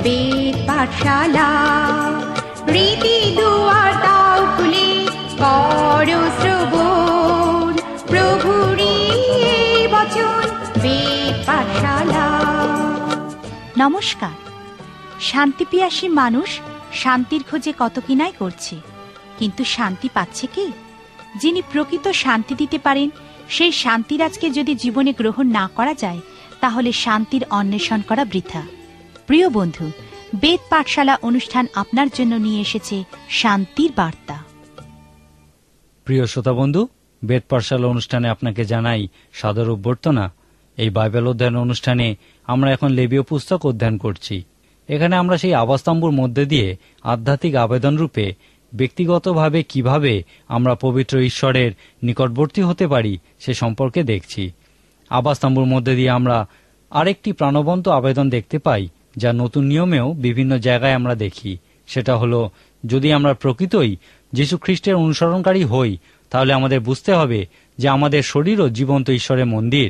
বেদ পাঠশালা। রীতি দুয়ার দাও খুলে করো শ্রবণ, প্রভুরই বচন বেদ পাঠশালা। নমস্কার। শান্তিপিয়াসী মানুষ শান্তির খোঁজে কত কিনাই করছে, কিন্তু শান্তি পাচ্ছে কি? যিনি প্রকৃত শান্তি দিতে পারেন, সেই শান্তিরাজকে যদি জীবনে গ্রহণ না করা যায়, তাহলে শান্তির অন্বেষণ করা বৃথা। প্রিয় বন্ধু, বেদ পাঠশালা অনুষ্ঠান আপনার জন্য নিয়ে এসেছে শান্তির বার্তা। প্রিয় শ্রোতা বন্ধু, বেদ পাঠশালা অনুষ্ঠানে আপনাকে জানাই সাদর অভ্যর্থনা। এই বাইবেল অধ্যয়ন অনুষ্ঠানে আমরা এখন লেবীয় পুস্তক অধ্যয়ন করছি। এখানে আমরা সেই আবাসস্তম্ভের মধ্যে দিয়ে আধ্যাত্মিক আবেদন রূপে ব্যক্তিগতভাবে কিভাবে আমরা পবিত্র ঈশ্বরের নিকটবর্তী হতে পারি সে সম্পর্কে দেখছি। আবাসস্তম্ভের মধ্যে দিয়ে আমরা আরেকটি প্রাণবন্ত আবেদন দেখতে পাই, যা নতুন নিয়মেও বিভিন্ন জায়গায় আমরা দেখি। সেটা হলো, যদি আমরা প্রকৃতই যীশু খ্রিস্টের অনুসরণকারী হই, তাহলে আমাদের বুঝতে হবে যে আমাদের শরীরও জীবন্ত ঈশ্বরের মন্দির।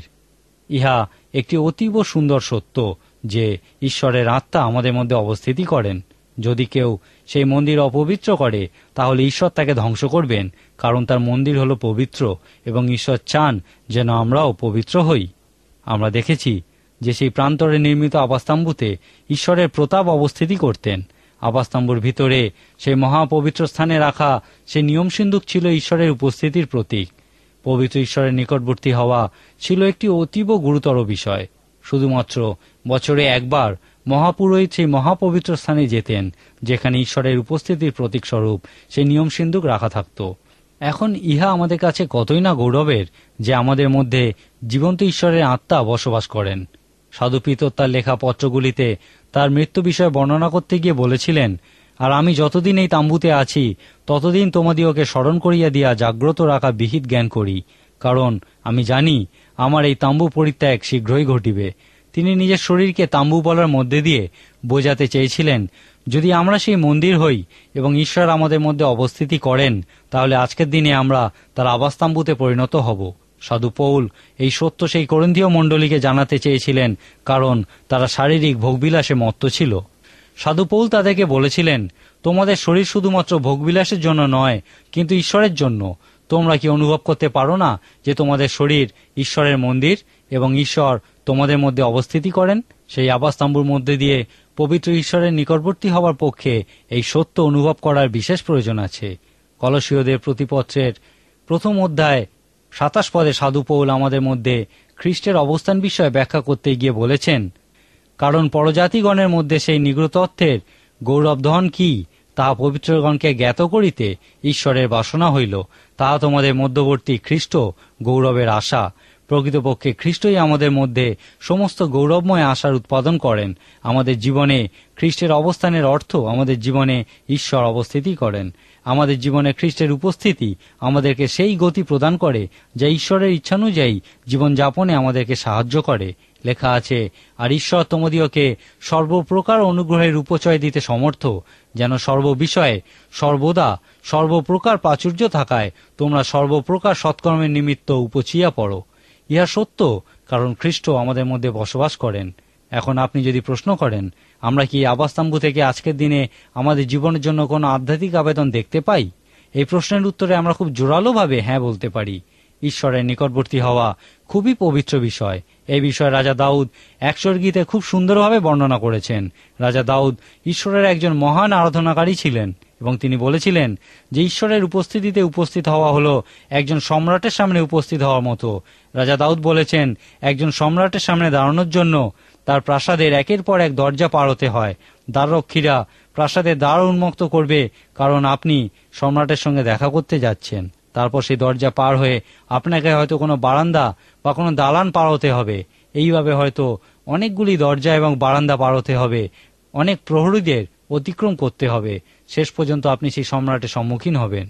ইহা একটি অতীব সুন্দর সত্য যে ঈশ্বরের আত্মা আমাদের মধ্যে অবস্থিতি করেন। যদি কেউ সেই মন্দির অপবিত্র করে, তাহলে ঈশ্বর তাকে ধ্বংস করবেন, কারণ তার মন্দির হলো পবিত্র এবং ঈশ্বর চান যেন আমরাও পবিত্র হই। আমরা দেখেছি যে সেই প্রান্তরে নির্মিত আবাসস্তম্ভতে ঈশ্বরের প্রতাপ অবস্থিতি করতেন। আবাসস্তম্ভের ভিতরে সেই মহাপবিত্র স্থানে রাখা সেই নিয়ম সিন্ধুক ছিল ঈশ্বরের উপস্থিতির প্রতীক। পবিত্র ঈশ্বরের নিকটবর্তী হওয়া ছিল একটি অতীব গুরুতর বিষয়। শুধুমাত্র বছরে একবার মহাপুরোহিত সেই মহাপবিত্র স্থানে যেতেন, যেখানে ঈশ্বরের উপস্থিতির প্রতীক স্বরূপ সেই নিয়ম সিন্ধুক রাখা থাকত। এখন ইহা আমাদের কাছে কতই না গৌরবের যে আমাদের মধ্যে জীবন্ত ঈশ্বরের আত্মা বসবাস করেন। সাধু পিতর তার লেখা পত্রগুলিতে তার মৃত্যু বিষয়ে বর্ণনা করতে গিয়ে বলেছিলেন, আর আমি যতদিন এই তাম্বুতে আছি ততদিন তোমাদিওকে স্মরণ করিয়া দিয়া জাগ্রত রাখা বিহিত জ্ঞান করি, কারণ আমি জানি আমার এই তাম্বু পরিত্যাগ শীঘ্রই ঘটিবে। তিনি নিজের শরীরকে তাম্বু বলার মধ্যে দিয়ে বোঝাতে চেয়েছিলেন, যদি আমরা সেই মন্দির হই এবং ঈশ্বর আমাদের মধ্যে অবস্থিতি করেন, তাহলে আজকের দিনে আমরা তার আবাসতাম্বুতে পরিণত হব। সাধু পৌল এই সত্য সেই করিন্থীয় মণ্ডলীকে জানাতে চেয়েছিলেন, কারণ তারা শারীরিক ভোগবিলাসে মত্ত ছিল। সাধু পৌল তাদেরকে বলেছিলেন, তোমাদের শরীর শুধুমাত্র ভোগবিলাসের জন্য নয়, কিন্তু ঈশ্বরের জন্য। তোমরা কি অনুভব করতে পারো না যে তোমাদের শরীর ঈশ্বরের মন্দির এবং ঈশ্বর তোমাদের মধ্যে অবস্থিতি করেন? সেই আবাসস্তম্ভের মধ্যে দিয়ে পবিত্র ঈশ্বরের নিকটবর্তী হওয়ার পক্ষে এই সত্য অনুভব করার বিশেষ প্রয়োজন আছে। কলসীয়দের প্রতিপত্রের 1 অধ্যায় 27 পদে সাধু পৌল আমাদের মধ্যে খ্রিস্টের অবস্থান বিষয়ে ব্যাখ্যা করতে গিয়ে বলেছেন, কারণ পরজাতিগণের মধ্যে সেই নিগ্রতত্ত্বের গৌরবধন কি, তাহা পবিত্রগণকে জ্ঞাত করিতে ঈশ্বরের বাসনা হইল। তাহা তোমাদের মধ্যবর্তী খ্রিস্ট গৌরবের আশা। প্রকৃতপক্ষে খ্রিস্টই আমাদের মধ্যে সমস্ত গৌরবময় আশার উৎপাদন করেন। আমাদের জীবনে খ্রিস্টের অবস্থানের অর্থ আমাদের জীবনে ঈশ্বর অবস্থিতি করেন। আমাদের জীবনে খ্রিস্টের উপস্থিতি আমাদেরকে সেই গতি প্রদান করে যা ঈশ্বরের ইচ্ছানুযায়ী জীবনযাপনে আমাদেরকে সাহায্য করে। লেখা আছে, আর ঈশ্বর তোমাদিওকে সর্বপ্রকার অনুগ্রহের উপচয় দিতে সমর্থ, যেন সর্ববিষয়ে সর্বদা সর্বপ্রকার প্রাচুর্য থাকায় তোমরা সর্বপ্রকার সৎকর্মের নিমিত্ত উপচিয়া পড়ো। ইহা সত্য, কারণ খ্রিস্ট আমাদের মধ্যে বসবাস করেন। এখন আপনি যদি প্রশ্ন করেন, আমরা কি আবাসস্তম্ভ থেকে আজকের দিনে আমাদের জীবনের জন্য কোনো আধ্যাত্মিক আবেদন দেখতে পাই? এই প্রশ্নের উত্তরে আমরা খুব জোরালোভাবে হ্যাঁ বলতে পারি। ঈশ্বরের নিকটবর্তী হওয়া খুবই পবিত্র বিষয়। এই বিষয়ে রাজা দাউদ 100 গীতে খুব সুন্দরভাবে বর্ণনা করেছেন। রাজা দাউদ ঈশ্বরের একজন মহান আরাধনাকারী ছিলেন এবং তিনি বলেছিলেন যে ঈশ্বরের উপস্থিতিতে উপস্থিত হওয়া হলো একজন সম্রাটের সামনে উপস্থিত হওয়ার মতো। রাজা দাউদ বলেছেন, একজন সম্রাটের সামনে দাঁড়ানোর জন্য তার প্রাসাদের একের পর এক দরজা পার হতে হয়। দ্বাররক্ষীরা প্রাসাদের দ্বার উন্মুক্ত করবে, কারণ আপনি সম্রাটের সঙ্গে দেখা করতে যাচ্ছেন। তারপর সেই দরজা পার হয়ে আপনাকে হয়তো কোনো বারান্দা বা কোনো দালান পার হতে হবে। এইভাবে হয়তো অনেকগুলি দরজা এবং বারান্দা পার হতে হবে, অনেক প্রহরীদের অতিক্রম করতে হবে। শেষ পর্যন্ত আপনি সেই সম্রাটের সম্মুখীন হবেন।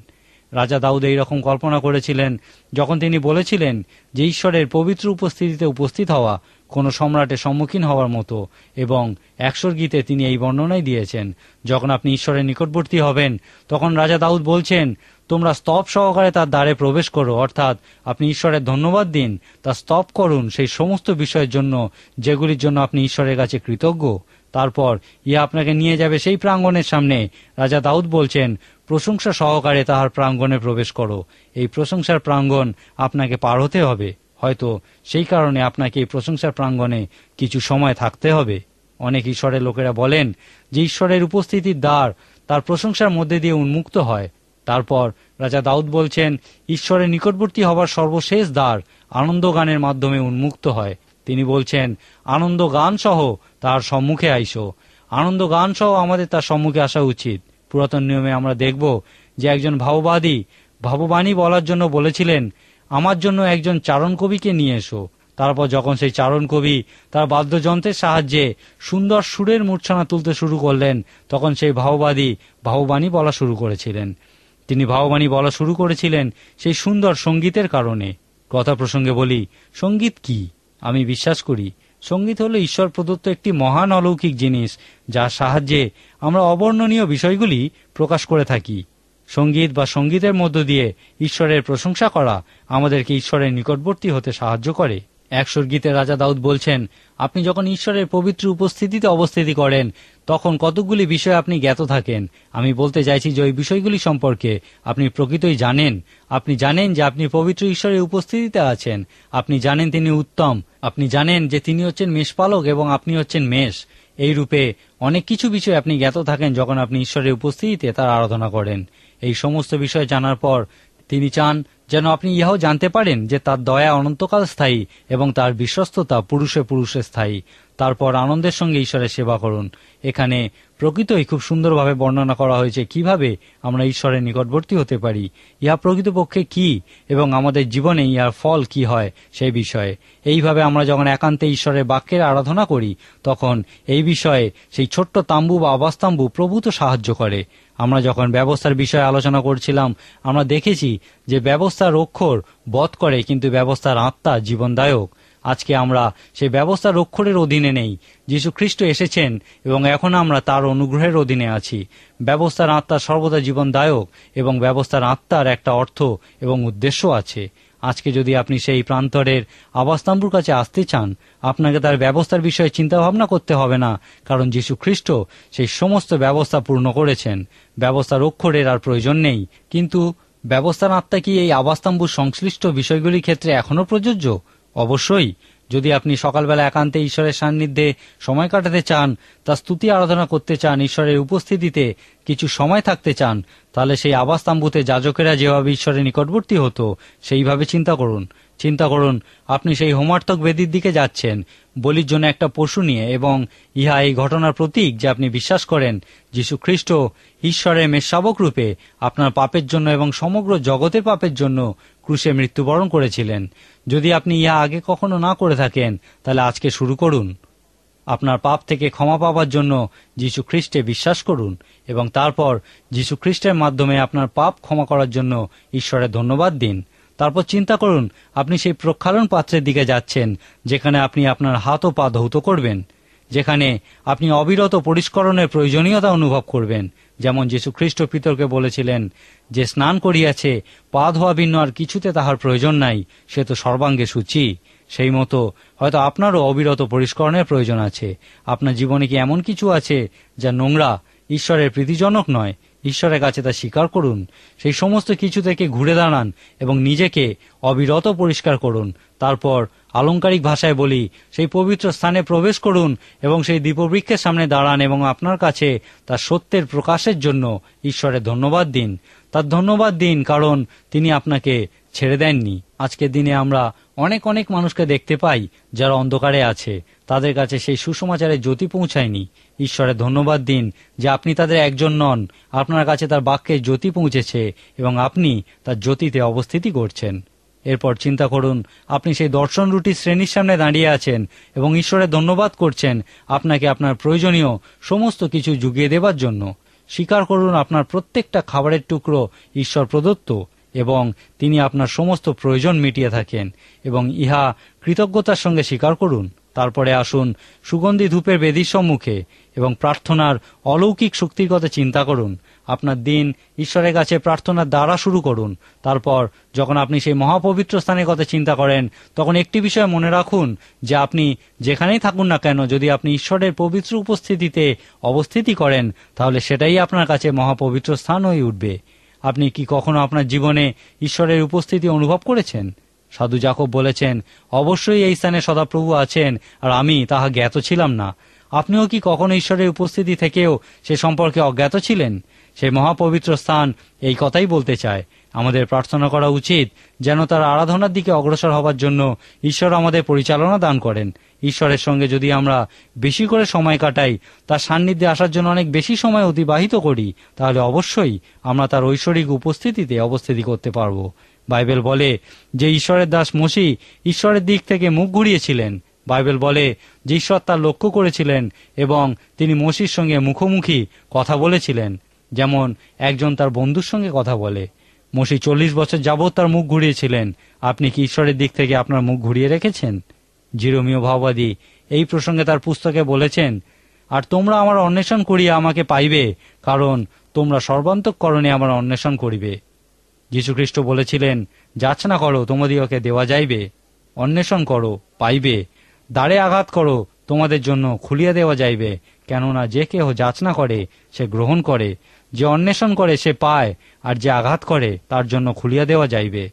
রাজা দাউদ এইরকম কল্পনা করেছিলেন যখন তিনি বলেছিলেন যে ঈশ্বরের পবিত্র উপস্থিতিতে উপস্থিত হওয়া কোনো সম্রাটের সম্মুখীন হওয়ার মতো, এবং 100 গীতে তিনি এই বর্ণনাই দিয়েছেন। যখন আপনি ঈশ্বরের নিকটবর্তী হবেন, তখন রাজা দাউদ বলছেন, তোমরা স্তব সহকারে তার দ্বারে প্রবেশ করো, অর্থাৎ আপনি ঈশ্বরের ধন্যবাদ দিন, তা স্তব করুন সেই সমস্ত বিষয়ের জন্য যেগুলির জন্য আপনি ঈশ্বরের কাছে কৃতজ্ঞ। তারপর ইহা আপনাকে নিয়ে যাবে সেই প্রাঙ্গণের সামনে। রাজা দাউদ বলছেন, প্রশংসা সহকারে তাহার প্রাঙ্গণে প্রবেশ করো। এই প্রশংসার প্রাঙ্গণ আপনাকে পার হতে হবে। হয়তো সেই কারণে আপনাকে এই প্রশংসার প্রাঙ্গণে কিছু সময় থাকতে হবে। অনেক ঈশ্বরের লোকেরা বলেন যে ঈশ্বরের উপস্থিতির দ্বার তার প্রশংসার মধ্যে দিয়ে উন্মুক্ত হয়। তারপর রাজা দাউদ বলছেন, ঈশ্বরের নিকটবর্তী হবার সর্বশেষ দ্বার আনন্দ গানের মাধ্যমে উন্মুক্ত হয়। তিনি বলছেন, আনন্দ গান সহ তার সম্মুখে আইসো। আনন্দ গান সহ আমাদের তার সম্মুখে আসা উচিত। পুরাতন নিয়মে আমরা দেখব যে একজন ভাববাণী বলার জন্য বলেছিলেন, আমার জন্য একজন চারণ কবিকে নিয়ে এসো। তারপর যখন সেই চারণ কবি তার বাদ্যযন্ত্রের সাহায্যে সুন্দর সুরের মূর্ছনা তুলতে শুরু করলেন, তখন সেই ভাববাণী বলা শুরু করেছিলেন। তিনি ভাববাণী বলা শুরু করেছিলেন সেই সুন্দর সঙ্গীতের কারণে। কথা প্রসঙ্গে বলি, সঙ্গীত কি? আমি বিশ্বাস করি সঙ্গীত হলো ঈশ্বর প্রদত্ত একটি মহান অলৌকিক জিনিস, যার সাহায্যে আমরা অবর্ণনীয় বিষয়গুলি প্রকাশ করে থাকি। সঙ্গীত বা সঙ্গীতের মধ্য দিয়ে ঈশ্বরের প্রশংসা করা আমাদেরকে ঈশ্বরের নিকটবর্তী হতে সাহায্য করে। একশোর গীতে রাজা দাউদ বলছেন, আপনি যখন ঈশ্বরের পবিত্র উপস্থিতিতে অবস্থিতি করেন তখন কতকগুলি বিষয় আপনি জ্ঞাত থাকেন। আমি বলতে চাইছি যে ওই বিষয়গুলি সম্পর্কে আপনি প্রকৃতই জানেন। আপনি জানেন যে আপনি পবিত্র ঈশ্বরের উপস্থিতিতে আছেন। আপনি জানেন তিনি উত্তম। আপনি জানেন যে তিনি হচ্ছেন মেষপালক এবং আপনি হচ্ছেন মেষ। এই রূপে অনেক কিছু বিষয় আপনি জ্ঞাত থাকেন যখন আপনি ঈশ্বরের উপস্থিতিতে তার আরাধনা করেন। এই সমস্ত বিষয় জানার পর তিনি চান যেন আপনি ইহাও জানতে পারেন যে তার দয়া অনন্তকাল স্থায়ী এবং তার বিশ্বস্ততা পুরুষে পুরুষে স্থায়ী। তারপর আনন্দের সঙ্গে ঈশ্বরের সেবা করুন। এখানে প্রকৃতই খুব সুন্দরভাবে বর্ণনা করা হয়েছে কিভাবে আমরা ঈশ্বরের নিকটবর্তী হতে পারি, ইহা প্রকৃতপক্ষে কি এবং আমাদের জীবনে ইহার ফল কি হয় সেই বিষয়ে। এইভাবে আমরা যখন একান্তে ঈশ্বরের বাক্যের আরাধনা করি তখন এই বিষয়ে সেই ছোট্ট তাম্বু বা আবাসতাম্বু প্রভূত সাহায্য করে। আমরা যখন ব্যবস্থার বিষয়ে আলোচনা করছিলাম আমরা দেখেছি যে ব্যবস্থার অক্ষর বধ করে কিন্তু ব্যবস্থার আত্মা জীবনদায়ক। আজকে আমরা সেই ব্যবস্থার অক্ষরের অধীনে নেই। যীশু খ্রিস্ট এসেছেন এবং এখন আমরা তার অনুগ্রহের অধীনে আছি। ব্যবস্থার আত্মা সর্বদা জীবনদায়ক এবং ব্যবস্থার আত্মার একটা অর্থ এবং উদ্দেশ্য আছে। আজকে যদি আপনি সেই প্রান্তরের আবাসতাম্বুর কাছে আসতে চান, আপনাকে তার ব্যবস্থার বিষয়ে চিন্তা ভাবনা করতে হবে না, কারণ যীশু খ্রিস্ট সেই সমস্ত ব্যবস্থা পূর্ণ করেছেন। ব্যবস্থার অক্ষরের আর প্রয়োজন নেই। কিন্তু ব্যবস্থার আত্মা কি এই আবাসতাম্বুর সংশ্লিষ্ট বিষয়গুলির ক্ষেত্রে এখনো প্রযোজ্য? অবশ্যই। যদি আপনি সকালবেলা একান্তে ঈশ্বরের সান্নিধ্যে সময় কাটাতে চান, তার স্তুতি আরাধনা করতে চান, ঈশ্বরের উপস্থিতিতে কিছু সময় থাকতে চান, তাহলে সেই আবাসতাম্বুতে যাজকেরা যেভাবে ঈশ্বরের নিকটবর্তী হতো সেইভাবে চিন্তা করুন আপনি সেই হোমার্থক বেদির দিকে যাচ্ছেন বলির জন্য একটা পশু নিয়ে, এবং ইহা এই ঘটনার প্রতীক যে আপনি বিশ্বাস করেন যীশু খ্রিস্ট ঈশ্বরের মেষশাবক রূপে আপনার পাপের জন্য এবং সমগ্র জগতের পাপের জন্য ক্রুশে মৃত্যুবরণ করেছিলেন। যদি আপনি ইহা আগে কখনো না করে থাকেন তাহলে আজকে শুরু করুন। আপনার পাপ থেকে ক্ষমা পাবার জন্য যীশু খ্রিস্টে বিশ্বাস করুন এবং তারপর যীশু খ্রিস্টের মাধ্যমে আপনার পাপ ক্ষমা করার জন্য ঈশ্বরের ধন্যবাদ দিন। তারপর চিন্তা করুন আপনি সেই প্রক্ষালন পাত্রের দিকে যাচ্ছেন যেখানে আপনি আপনার হাত ও পা ধৌত করবেন, যেখানে আপনি অবিরত পরিষ্করণের প্রয়োজনীয়তা অনুভব করবেন। যেমন যীশু খ্রিস্ট পিতরকে বলেছিলেন, যে স্নান করিয়াছে পা ধোয়া ভিন্ন আর কিছুতে তাহার প্রয়োজন নাই, সে তো সর্বাঙ্গে শুচি। সেই মতো হয়তো আপনারও অবিরত পরিষ্করণের প্রয়োজন আছে। আপনার জীবনে কি এমন কিছু আছে যা নোংরা, ঈশ্বরের প্রীতিজনক নয়? ঈশ্বরের কাছে তা স্বীকার করুন। সেই সমস্ত কিছু থেকে ঘুরে দাঁড়ান এবং নিজেকে অবিরত পরিষ্কার করুন। তারপর আলংকারিক ভাষায় বলি, সেই পবিত্র স্থানে প্রবেশ করুন এবং সেই দীপবৃক্ষের সামনে দাঁড়ান এবং আপনার কাছে তার সত্যের প্রকাশের জন্য ঈশ্বরের ধন্যবাদ দিন। তার ধন্যবাদ দিন কারণ তিনি আপনাকে ছেড়ে দেননি। আজকের দিনে আমরা অনেক মানুষকে দেখতে পাই যারা অন্ধকারে আছে, তাদের কাছে সেই সুসমাচারের জ্যোতি পৌঁছায়নি। ঈশ্বরের ধন্যবাদ দিন যে আপনি তাদের একজন নন, আপনার কাছে তার বাক্যের জ্যোতি পৌঁছেছে এবং আপনি তার জ্যোতিতে অবস্থিতি করছেন। এরপর চিন্তা করুন আপনি সেই দর্শন রুটির শ্রেণীর সামনে দাঁড়িয়ে আছেন এবং ঈশ্বরের ধন্যবাদ করছেন আপনাকে আপনার প্রয়োজনীয় সমস্ত কিছু জুগিয়ে দেবার জন্য। স্বীকার করুন আপনার প্রত্যেকটা খাবারের টুকরো ঈশ্বর প্রদত্ত এবং তিনি আপনার সমস্ত প্রয়োজন মিটিয়ে থাকেন এবং ইহা কৃতজ্ঞতার সঙ্গে স্বীকার করুন। তারপরে আসুন সুগন্ধি ধূপের বেদির সম্মুখে এবং প্রার্থনার অলৌকিক শক্তির কথা চিন্তা করুন। আপনার দিন ঈশ্বরের কাছে প্রার্থনার দ্বারা শুরু করুন। তারপর যখন আপনি সেই মহাপবিত্র স্থানের কথা চিন্তা করেন, তখন একটি বিষয় মনে রাখুন যে আপনি যেখানেই থাকুন না কেন, যদি আপনি ঈশ্বরের পবিত্র উপস্থিতিতে অবস্থিতি করেন, তাহলে সেটাই আপনার কাছে মহাপবিত্র স্থান হয়ে উঠবে। আপনি কি কখনো আপনার জীবনে ঈশ্বরের উপস্থিতি অনুভব করেছেন? সাধু যাকব বলেছেন, অবশ্যই এই স্থানে সদাপ্রভু আছেন, আর আমি তাহা জ্ঞাত ছিলাম না। আপনিও কি কখনো ঈশ্বরের উপস্থিতি থেকেও সে সম্পর্কে অজ্ঞাত ছিলেন? সেই মহাপবিত্র স্থান এই কথাই বলতে চায়। আমাদের প্রার্থনা করা উচিত যেন তার আরাধনার দিকে অগ্রসর হবার জন্য ঈশ্বর আমাদের পরিচালনা দান করেন। ঈশ্বরের সঙ্গে যদি আমরা বেশি করে সময় কাটাই, তার সান্নিধ্যে আসার জন্য অনেক বেশি সময় অতিবাহিত করি, তাহলে অবশ্যই আমরা তার ঐশ্বরিক উপস্থিতিতে অবস্থিতি করতে পারব। বাইবেল বলে যে ঈশ্বরের দাস মসি ঈশ্বরের দিক থেকে মুখ ঘুরিয়েছিলেন। বাইবেল বলে যে ঈশ্বর তার লক্ষ্য করেছিলেন এবং তিনি মসির সঙ্গে মুখোমুখি কথা বলেছিলেন, যেমন একজন তার বন্ধুর সঙ্গে কথা বলে। মসি 40 বছর যাবৎ তার মুখ ঘুরিয়েছিলেন। আপনি কি ঈশ্বরের দিক থেকে আপনার মুখ ঘুরিয়ে রেখেছেন? জিরোমীয় ভাববাদী এই প্রসঙ্গে তার পুস্তকে বলেছেন, আর তোমরা আমার অন্বেষণ করিয়া আমাকে পাইবে, কারণ তোমরা সর্বান্তঃকরণে আমার অন্বেষণ করিবে। যীশুখ্রিস্ট বলেছিলেন, যাচনা করো, তোমাদিগকে দেওয়া যাইবে, অন্বেষণ করো, পাইবে, দ্বারে আঘাত করো, তোমাদের জন্য খুলিয়া দেওয়া যাইবে। কেননা যে কেহ যাচনা করে সে গ্রহণ করে, যে অন্বেষণ করে সে পায়, আর যে আঘাত করে তার জন্য খুলিয়া দেওয়া যাইবে।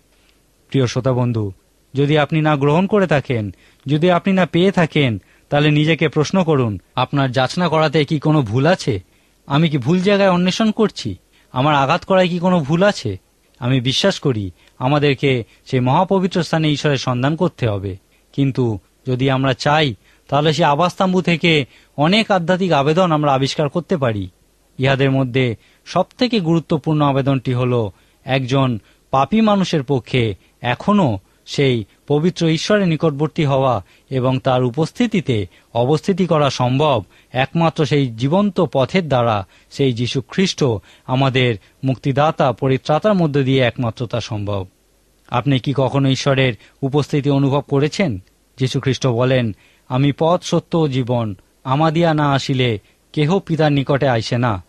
প্রিয় শ্রোতা বন্ধু, যদি আপনি না গ্রহণ করে থাকেন, যদি আপনি না পেয়ে থাকেন, তাহলে নিজেকে প্রশ্ন করুন, আপনার যাচনা করাতে কি কোনো ভুল আছে? আমি কি ভুল জায়গায় অন্বেষণ করছি? আমার আঘাত করায় কি কোনো ভুল আছে? আমি বিশ্বাস করি আমাদেরকে সেই মহাপবিত্র স্থানে ঈশ্বরের সন্ধান করতে হবে। কিন্তু যদি আমরা চাই, তাহলে সে আবাসতাম্বু থেকে অনেক আধ্যাত্মিক আবেদন আমরা আবিষ্কার করতে পারি। ইহাদের মধ্যে সবথেকে গুরুত্বপূর্ণ আবেদনটি হল, একজন পাপী মানুষের পক্ষে এখনও সেই পবিত্র ঈশ্বরের নিকটবর্তী হওয়া এবং তার উপস্থিতিতে অবস্থিতি করা সম্ভব একমাত্র সেই জীবন্ত পথের দ্বারা। সেই যীশু খ্রিস্ট আমাদের মুক্তিদাতা, পরিত্রাতার মধ্য দিয়ে একমাত্র তা সম্ভব। আপনি কি কখনো ঈশ্বরের উপস্থিতি অনুভব করেছেন? যীশু খ্রিস্ট বলেন, আমি পথ, সত্য ও জীবন, আমাদিয়া না আসিলে কেহ পিতার নিকটে আইসে না।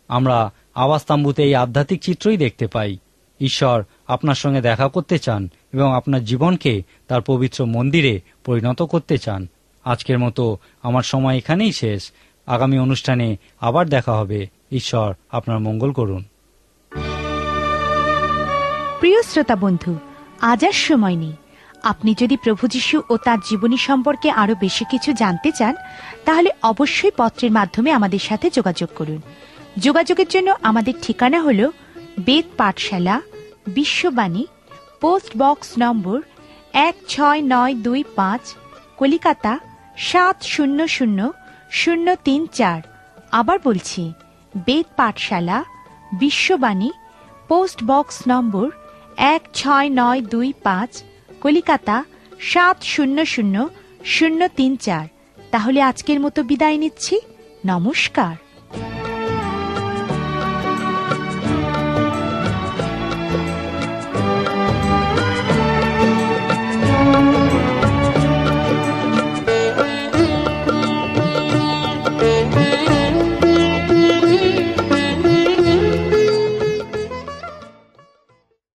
আমরা আবাসতাম্বুতে এই আধ্যাত্মিক চিত্রই দেখতে পাই। ঈশ্বর আপনার সঙ্গে দেখা করতে চান এবং আপনার জীবনকে তার পবিত্র মন্দিরে পরিণত করতে চান। আজকের মতো আমার সময় এখানেই শেষ। আগামী অনুষ্ঠানে আবার দেখা হবে। ঈশ্বর আপনার মঙ্গল করুন। প্রিয় শ্রোতা বন্ধু, আজ আর সময় নেই। আপনি যদি প্রভু যীশু ও তার জীবনী সম্পর্কে আরো বেশি কিছু জানতে চান, তাহলে অবশ্যই পত্রের মাধ্যমে আমাদের সাথে যোগাযোগ করুন। যোগাযোগের জন্য আমাদের ঠিকানা হল বেদ পাঠশালা, বিশ্ববাণী, পোস্ট বক্স নম্বর 16925, কলিকাতা 700034। আবার বলছি, বেদ পাঠশালা, বিশ্ববাণী, পোস্ট বক্স নম্বর 16925, কলিকাতা 700034। তাহলে আজকের মতো বিদায় নিচ্ছি। নমস্কার।